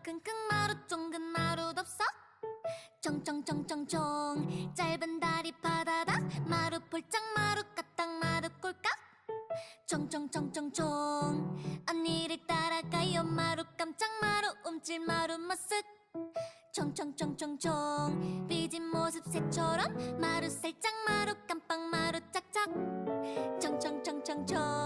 끙끙 마루 쫑긋 마루 덥석 쫑쫑쫑쫑쫑 짧은 다리 파다닥 마루 폴짝 마루 까딱 마루 꼴깍 쫑쫑쫑쫑쫑 언니를 따라가요 마루 깜짝 마루 움찔 마루 머쓱 총총총총총 삐진 모습 새처럼 마루 살짝 마루 깜빡 마루 짝짝 총총총총총